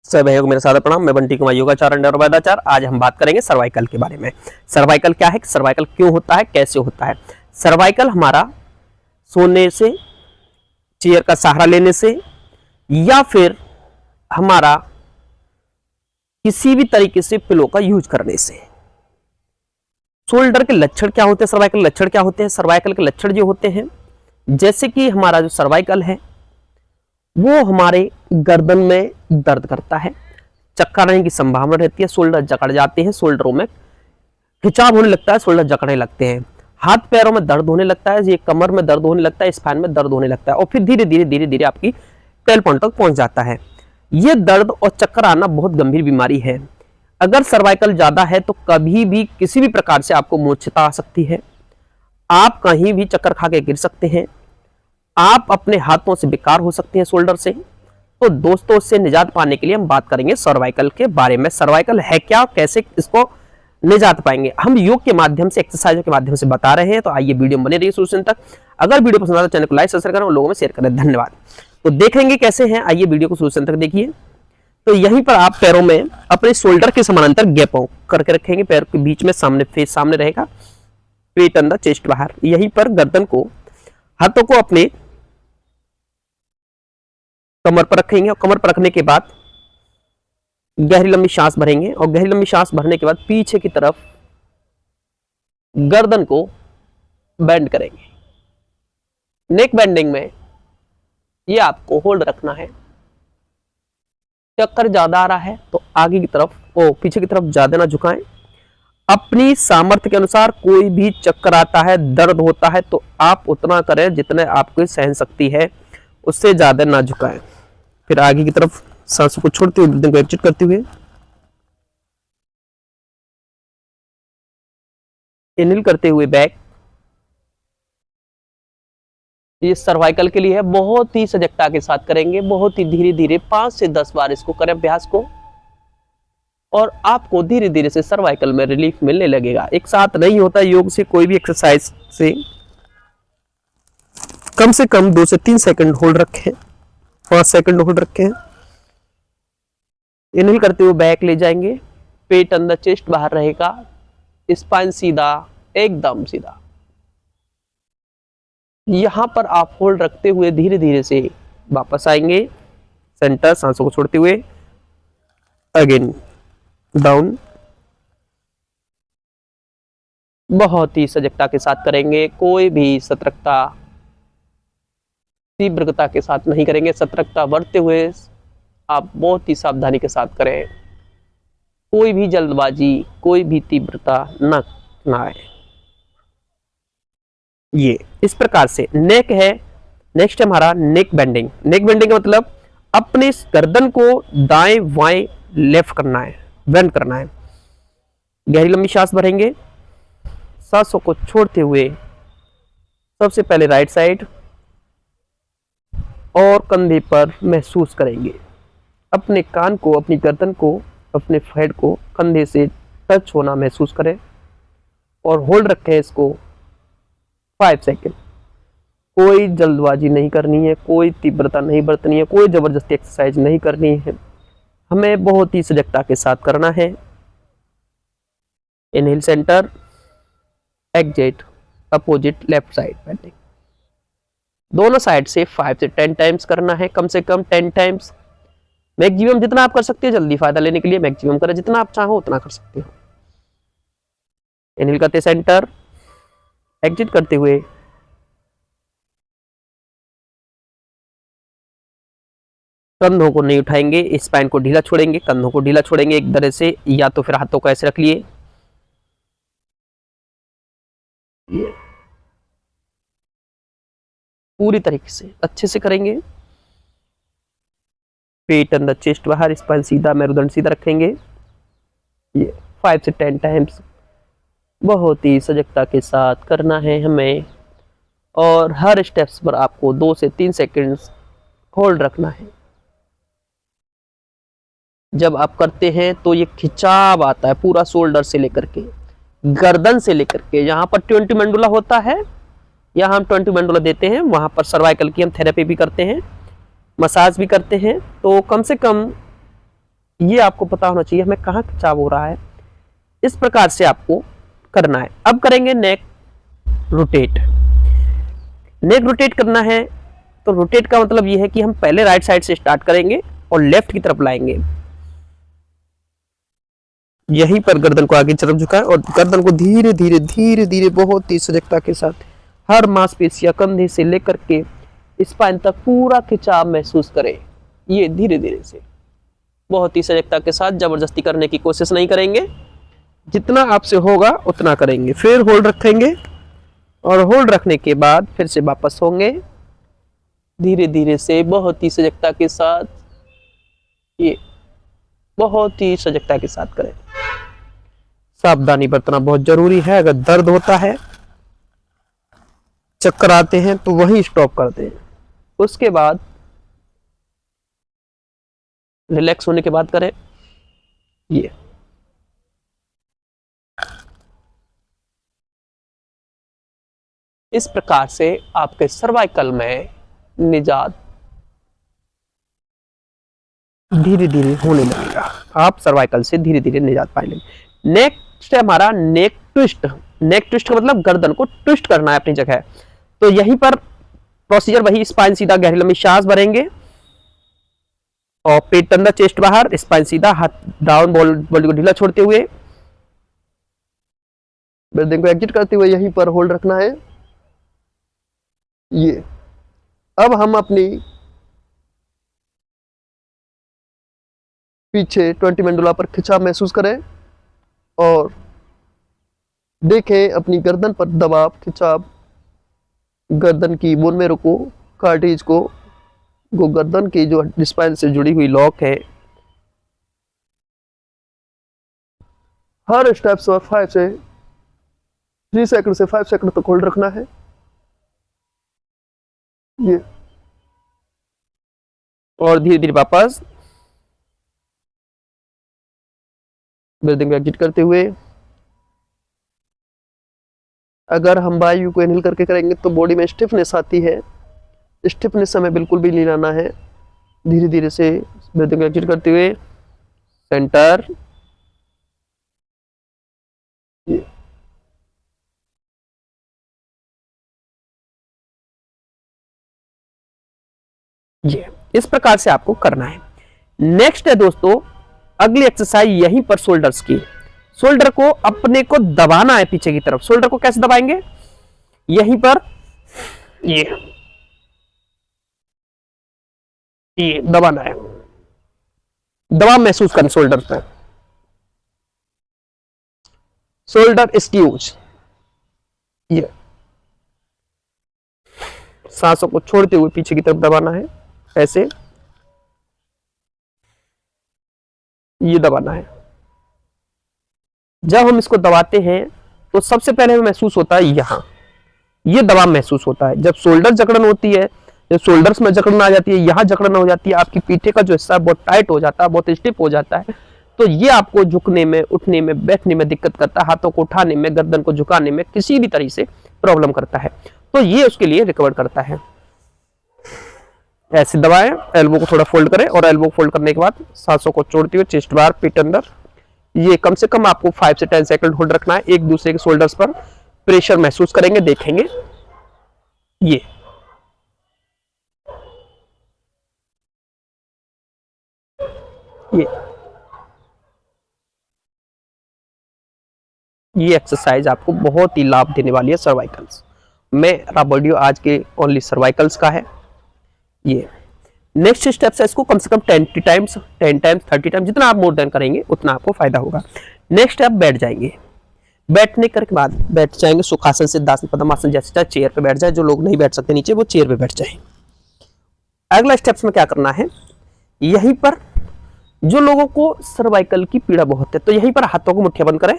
सब भाइयों को मेरा सादर प्रणाम। मैं बंटी कुमार योगाचार्य और वैदाचार्य। आज हम बात करेंगे सर्वाइकल के बारे में। सर्वाइकल क्या है, सर्वाइकल क्यों होता है, कैसे होता है। सर्वाइकल हमारा सोने से, चेयर का सहारा लेने से या फिर हमारा किसी भी तरीके से पिलो का यूज करने से। शोल्डर के लक्षण क्या होते हैं, सर्वाइकल लक्षण क्या होते हैं। सर्वाइकल के लक्षण जो होते हैं, जैसे कि हमारा जो सर्वाइकल है वो हमारे गर्दन में दर्द करता है, चक्कर आने की संभावना रहती है, शोल्डर जकड़ जाते हैं, शोल्डरों में खिंचाव होने लगता है, शोल्डर जकड़ने लगते हैं, हाथ पैरों में दर्द होने लगता है, ये कमर में दर्द होने लगता है, स्पाइन में दर्द होने लगता है और फिर धीरे धीरे धीरे धीरे आपकी टेल पॉइंट तक पहुंच जाता है। ये दर्द और चक्कर आना बहुत गंभीर बीमारी है। अगर सर्वाइकल ज्यादा है तो कभी भी किसी भी प्रकार से आपको मूर्छिता आ सकती है, आप कहीं भी चक्कर खा के गिर सकते हैं, आप अपने हाथों से बेकार हो सकते हैं शोल्डर से। तो दोस्तों, इससे निजात पाने के लिए हम बात करेंगे सर्वाइकल के बारे में। सर्वाइकल है क्या, कैसे इसको निजात पाएंगे, हम योग के माध्यम से, एक्सरसाइजों के माध्यम से बता रहे हैं। तो आइए वीडियो में बने रहिए शुरू से अंत तक। अगर वीडियो पसंद आता है चैनल को लाइक सब्सक्राइब करें और लोगों में शेयर करें। धन्यवाद। तो देखेंगे कैसे हैं, आइए वीडियो को शुरू से अंत तक देखिए। तो यहीं पर आप पैरों में अपने शोल्डर के समानांतर गैप करके रखेंगे, पैर के बीच में सामने फेस सामने रहेगा, पेट अंदर चेस्ट बाहर। यहीं पर गर्दन को, हाथों को अपने कमर पर रखेंगे और कमर पर रखने के बाद गहरी लंबी सांस भरेंगे और गहरी लंबी सांस भरने के बाद पीछे की तरफ गर्दन को बेंड करेंगे। नेक बेंडिंग में ये आपको होल्ड रखना है। चक्कर ज्यादा आ रहा है तो आगे की तरफ पीछे की तरफ ज्यादा ना झुकाएं। अपनी सामर्थ्य के अनुसार कोई भी चक्कर आता है, दर्द होता है तो आप उतना करें जितने आपकी सहन शक्ति है, उससे ज्यादा ना झुकाएं। फिर आगे की तरफ सांसों को छोड़ते हुए, ब्रीदिंग को एग्जिट करते हुए, इनहेल करते हुए बैक। ये सर्वाइकल के लिए है, बहुत ही सजगता के साथ करेंगे, बहुत ही धीरे धीरे 5 से 10 बार इसको करें अभ्यास को, और आपको धीरे धीरे से सर्वाइकल में रिलीफ मिलने लगेगा। एक साथ नहीं होता योग से, कोई भी एक्सरसाइज से कम 2 से 3 सेकंड होल्ड रखें, 5 सेकंड होल्ड रखें। इनहेल करते हुए बैक ले जाएंगे, पेट अंदर, चेस्ट बाहर रहेगा, स्पाइन सीधा, एकदम सीधा। यहां पर आप होल्ड रखते हुए धीरे धीरे से वापस आएंगे सेंटर, सांसों को छोड़ते हुए अगेन डाउन। बहुत ही सजगता के साथ करेंगे, कोई भी सतर्कता, तीव्रता के साथ नहीं करेंगे। सतर्कता बढ़ते हुए आप बहुत ही सावधानी के साथ करें, कोई भी जल्दबाजी, कोई भी तीव्रता न आए। ये इस प्रकार से नेक है। नेक्स्ट हमारा नेक बेंडिंग। नेक बेंडिंग का मतलब अपने गर्दन को दाएं बाएं लेफ्ट करना है, बेंड करना है। गहरी लंबी सांस भरेंगे, सांसों को छोड़ते हुए सबसे पहले राइट साइड और कंधे पर महसूस करेंगे। अपने कान को, अपनी गर्दन को, अपने हेड को कंधे से टच होना महसूस करें और होल्ड रखें इसको 5 सेकंड। कोई जल्दबाजी नहीं करनी है, कोई तीव्रता नहीं बरतनी है, कोई जबरदस्ती एक्सरसाइज नहीं करनी है, हमें बहुत ही सजगता के साथ करना है। Inhale centre, exit opposite left side bending. दोनों साइड से 5 से 10 टाइम्स करना है, कम से कम 10 टाइम्स। मैक्सिमम जितना आप कर सकते हैं, जल्दी फायदा लेने के लिए मैक्सिमम करें, जितना आप चाहो उतना कर सकते हो। इनहेल करते सेंटर, एग्जिट करते हुए कंधों को नहीं उठाएंगे, स्पाइन को ढीला छोड़ेंगे, कंधों को ढीला छोड़ेंगे एक तरह से, या तो फिर हाथों को ऐसे रख लिए। पूरी तरीके से अच्छे से करेंगे। पेट अंदर, चेस्ट बाहर, स्पाइन सीधा, मेरुदंड सीधा रखेंगे। ये 5 से 10 टाइम्स बहुत ही सजगता के साथ करना है हमें, और हर स्टेप्स पर आपको 2 से 3 सेकंड्स होल्ड रखना है। जब आप करते हैं तो ये खिंचाव आता है पूरा शोल्डर से लेकर के गर्दन से लेकर के, यहाँ पर 20 मेंडुला होता है, यहाँ हम 20 मेंडुला देते हैं, वहां पर सर्वाइकल की हम थेरेपी भी करते हैं, मसाज भी करते हैं। तो कम से कम ये आपको पता होना चाहिए हमें कहाँ खिंचाव हो रहा है। इस प्रकार से आपको करना है। अब करेंगे नेक रोटेट। नेक रोटेट करना है तो रोटेट का मतलब ये है कि हम पहले राइट साइड से स्टार्ट करेंगे और लेफ्ट की तरफ लाएंगे। यहीं पर गर्दन को आगे तरफ झुकाएं और गर्दन को धीरे धीरे धीरे धीरे बहुत ही सजगता के साथ हर मांसपेशियां कंधे से लेकर के स्पाइन तक पूरा खिंचाव महसूस करें। ये धीरे धीरे से बहुत ही सजगता के साथ, जबरदस्ती करने की कोशिश नहीं करेंगे, जितना आपसे होगा उतना करेंगे। फिर होल्ड रखेंगे और होल्ड रखने के बाद फिर से वापस होंगे धीरे धीरे से बहुत ही सजगता के साथ। ये बहुत ही सजगता के साथ करें। सावधानी बरतना बहुत जरूरी है। अगर दर्द होता है, चक्कर आते हैं तो वहीं स्टॉप कर दें। उसके बाद रिलैक्स होने के बाद करें। ये इस प्रकार से आपके सर्वाइकल में निजात धीरे धीरे होने लगेगा। आप सर्वाइकल से धीरे धीरे निजात पाएंगे। नेक्स्ट है हमारा नेक ट्विस्ट। नेक ट्विस्ट का मतलब गर्दन को ट्विस्ट करना है अपनी जगह। तो यहीं पर प्रोसीजर वही, स्पाइन सीधा, गहरी लंबी सांस भरेंगे और पेट अंदर, चेस्ट बाहर, स्पाइन सीधा, हाथ डाउन, बॉडी को ढीला छोड़ते हुए ब्रीदिंग को एग्जिट करते हुए यहीं पर होल्ड रखना है। ये अब हम अपनी पीछे 20 मेंडुला पर खिंचाव महसूस करें और देखें अपनी गर्दन पर दबाव, खिंचाव, गर्दन की बोन मेरो को, कार्टिलेज को गर्दन की जो स्पाइन से जुड़ी हुई लॉक है, हर स्टेप से 3 सेकंड से 5 सेकंड तक होल्ड रखना है। ये और धीरे धीरे वापस ब्रीदिंग एग्जिट करते हुए। अगर हम वायु को इनहेल करके करेंगे तो बॉडी में स्टिफनेस आती है। स्टिफनेस हमें बिल्कुल भी नहीं लाना है। धीरे धीरे से ब्रीदिंग एग्जिट करते हुए सेंटर। ये इस प्रकार से आपको करना है। नेक्स्ट है दोस्तों अगली एक्सरसाइज यहीं पर शोल्डर्स की। शोल्डर को अपने को दबाना है पीछे की तरफ। शोल्डर को कैसे दबाएंगे? यहीं पर ये दबाना है, दबाव महसूस करें शोल्डर पे। शोल्डर स्क्यूज। ये सांसों को छोड़ते हुए पीछे की तरफ दबाना है, ऐसे ये दबाना है। जब हम इसको दबाते हैं तो सबसे पहले हमें महसूस होता है यहां, ये दबाव महसूस होता है। जब शोल्डर जकड़न होती है, जब शोल्डर्स में जकड़न आ जाती है, यहां जकड़न हो जाती है, आपकी पीठे का जो हिस्सा बहुत टाइट हो जाता है, बहुत स्टिफ हो जाता है, तो ये आपको झुकने में, उठने में, बैठने में दिक्कत करता है, हाथों को उठाने में, गर्दन को झुकाने में किसी भी तरह से प्रॉब्लम करता है। तो ये उसके लिए रिकवर करता है। ऐसे दबाएं, एल्बो को थोड़ा फोल्ड करें और एल्बो फोल्ड करने के बाद सांसों को छोड़ते हुए चेस्ट बाहर, पीठ अंदर। ये कम से कम आपको 5 से 10 सेकंड होल्ड रखना है। एक दूसरे के शोल्डर्स पर प्रेशर महसूस करेंगे, देखेंगे। ये एक्सरसाइज आपको बहुत ही लाभ देने वाली है सर्वाइकल्स। मेरा वीडियो आज के ओनली सर्वाइकल्स का है। ये नेक्स्ट स्टेप है, इसको कम से कम 10 टाइम्स 30 टाइम्स, जितना आप मोर देन करेंगे उतना आपको फायदा होगा। नेक्स्ट आप बैठ जाएंगे। बैठने के बाद बैठ जाएंगे सुखासन, सिद्धासन, पद्मासन, जैसे चाहे चेयर पे बैठ जाए। जो लोग नहीं बैठ सकते नीचे, वो चेयर पे बैठ जाए। अगला स्टेप्स में क्या करना है, यहीं पर जो लोगों को सर्वाइकल की पीड़ा बहुत है, तो यहीं पर हाथों को मुट्ठियां बंद करें,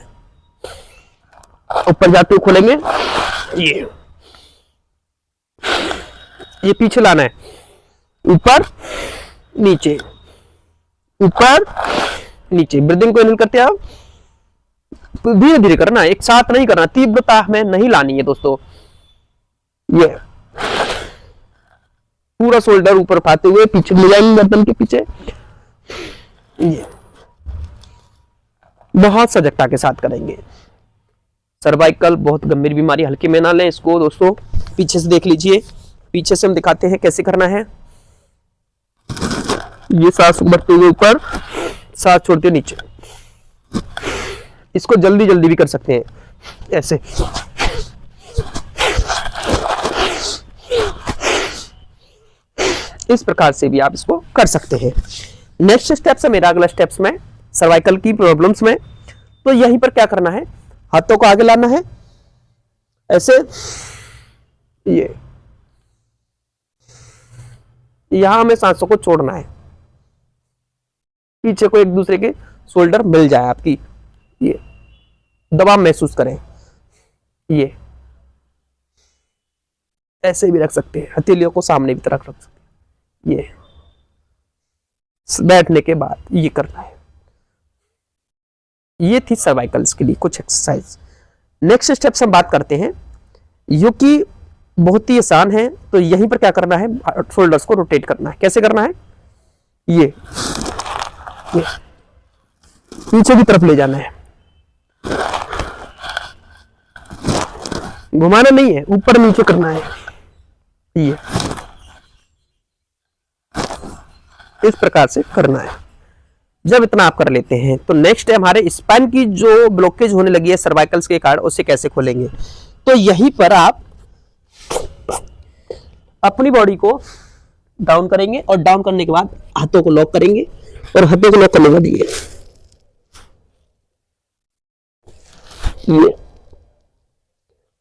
ऊपर जाते हुए खोलेंगे। ये पीछे लाना है, ऊपर नीचे, ऊपर नीचे। ब्रीदिंग को इनहेल करते हैं आप, धीरे धीरे करना, एक साथ नहीं करना, तीव्रता हमें नहीं लानी है दोस्तों। ये पूरा शोल्डर ऊपर उठाते हुए पीछे ले जाएंगे गर्दन के पीछे। ये बहुत सजगता के साथ करेंगे। सर्वाइकल बहुत गंभीर बीमारी, हल्के में ना लें इसको दोस्तों। पीछे से देख लीजिए, पीछे से हम दिखाते हैं कैसे करना है। ये सांस बढ़ते हुए ऊपर, सांस छोड़ते हुए नीचे। इसको जल्दी जल्दी भी कर सकते हैं ऐसे। इस प्रकार से भी आप इसको कर सकते हैं। नेक्स्ट स्टेप्स है मेरा, अगला स्टेप्स में सर्वाइकल की प्रॉब्लम्स में। तो यहीं पर क्या करना है, हाथों को आगे लाना है ऐसे, ये यहां हमें सांसों को छोड़ना है, पीछे को एक दूसरे के शोल्डर मिल जाए आपकी, ये दबाव महसूस करें। ये ऐसे भी रख सकते हैं, हथेलियों को सामने भी तरफ रख सकते हैं। ये बैठने के बाद ये करना है। ये थी सर्वाइकल्स के लिए कुछ एक्सरसाइज। नेक्स्ट स्टेप हम बात करते हैं, जो कि बहुत ही आसान है। तो यहीं पर क्या करना है, शोल्डर्स को रोटेट करना है। कैसे करना है, ये पीछे की तरफ ले जाना है, घुमाना नहीं है, ऊपर नीचे करना है। ये इस प्रकार से करना है। जब इतना आप कर लेते हैं तो नेक्स्ट है हमारे स्पाइन की जो ब्लॉकेज होने लगी है सर्वाइकल्स के कारण, उसे कैसे खोलेंगे। तो यहीं पर आप अपनी बॉडी को डाउन करेंगे और डाउन करने के बाद हाथों को लॉक करेंगे और हाथों को लॉक करने के बाद ये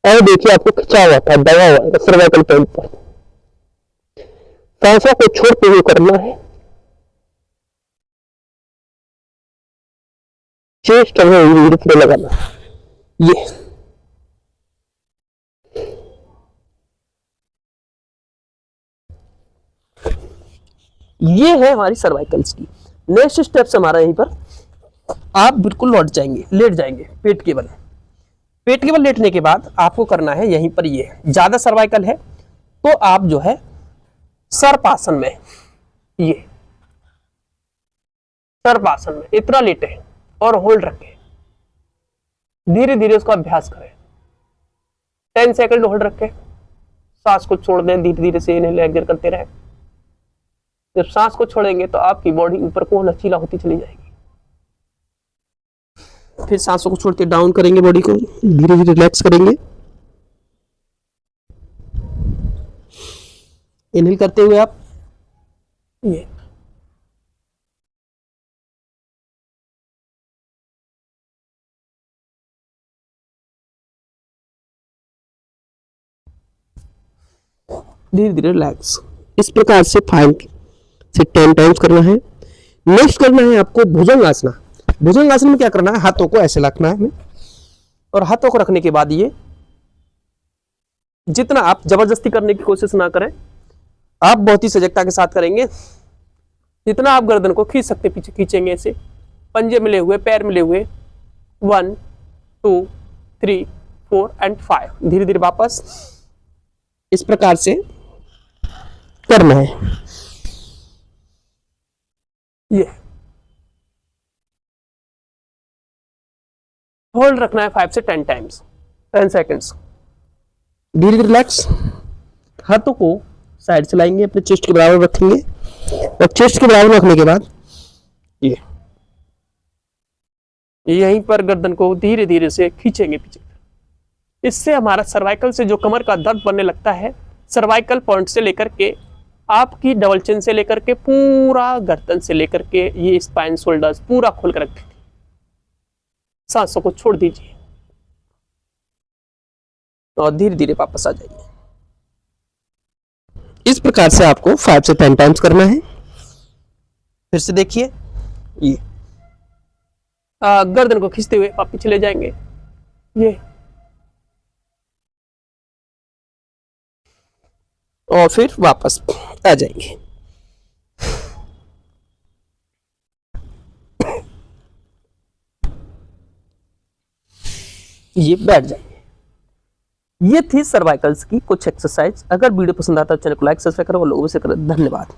और देखिए आपको खिंचा हुआ था, दबा हुआ है सर्वाइकल पॉइंट पर। सांसों को छोड़ते हुए करना है, चेस्ट में धीरे लगाना। ये है हमारी सर्वाइकल्स की। नेक्स्ट स्टेप्स हमारा यहीं पर, आप बिल्कुल लौट जाएंगे, लेट जाएंगे पेट के बल। पेट के बल लेटने के बाद आपको करना है यहीं पर, ये ज्यादा सर्वाइकल है तो आप जो है सर्पासन में, ये सर्पासन में इतना लेटे और होल्ड रखें। धीरे धीरे उसका अभ्यास करें। 10 सेकंड होल्ड रखें, सांस को छोड़ दें, धीरे धीरे से इन्हें एग्जर करते रहें। जब सांस को छोड़ेंगे तो आपकी बॉडी ऊपर को लचीला होती चली जाएगी। फिर सांसों को छोड़ते डाउन करेंगे, बॉडी को धीरे धीरे रिलैक्स करेंगे। इनहेल करते हुए आप ये धीरे धीरे रिलैक्स। इस प्रकार से 5 से 10 टाइम्स करना है। नेक्स्ट करना है आपको भुजंगासना। भुजंगासन में क्या करना है, हाथों को ऐसे रखना है और हाथों को रखने के बाद ये जितना आप जबरदस्ती करने की कोशिश ना करें, आप बहुत ही सजगता के साथ करेंगे। जितना आप गर्दन को खींच सकते पीछे खींचेंगे, ऐसे पंजे मिले हुए, पैर मिले हुए। 1 2 3 4 एंड 5। धीरे धीरे वापस इस प्रकार से करना है। ये होल्ड रखना है 5 से 10 टाइम्स, 10 सेकेंड्स। धीरे धीरे रिलैक्स। हाथों को साइड से लाएंगे, अपने चेस्ट के बराबर रखेंगे और चेस्ट के बराबर रखने के बाद ये यहीं पर गर्दन को धीरे धीरे से खींचेंगे पीछे। इससे हमारा सर्वाइकल से जो कमर का दर्द बनने लगता है, सर्वाइकल पॉइंट से लेकर के आपकी डबल चिन से लेकर के पूरा गर्दन से लेकर के ये स्पाइन शोल्डर्स पूरा खोल कर रखें। सांसों को छोड़ दीजिए और धीरे धीरे वापस आ जाइए। इस प्रकार से आपको 5 से 10 टाइम्स करना है। फिर से देखिए, ये गर्दन को खींचते हुए आप पीछे ले जाएंगे, ये और फिर वापस आ जाएंगे। ये बैठ जाएंगे। ये थी सर्वाइकल्स की कुछ एक्सरसाइज। अगर वीडियो पसंद आता है चैनल को लाइक सब्सक्राइब करो और लोगों से करो। धन्यवाद।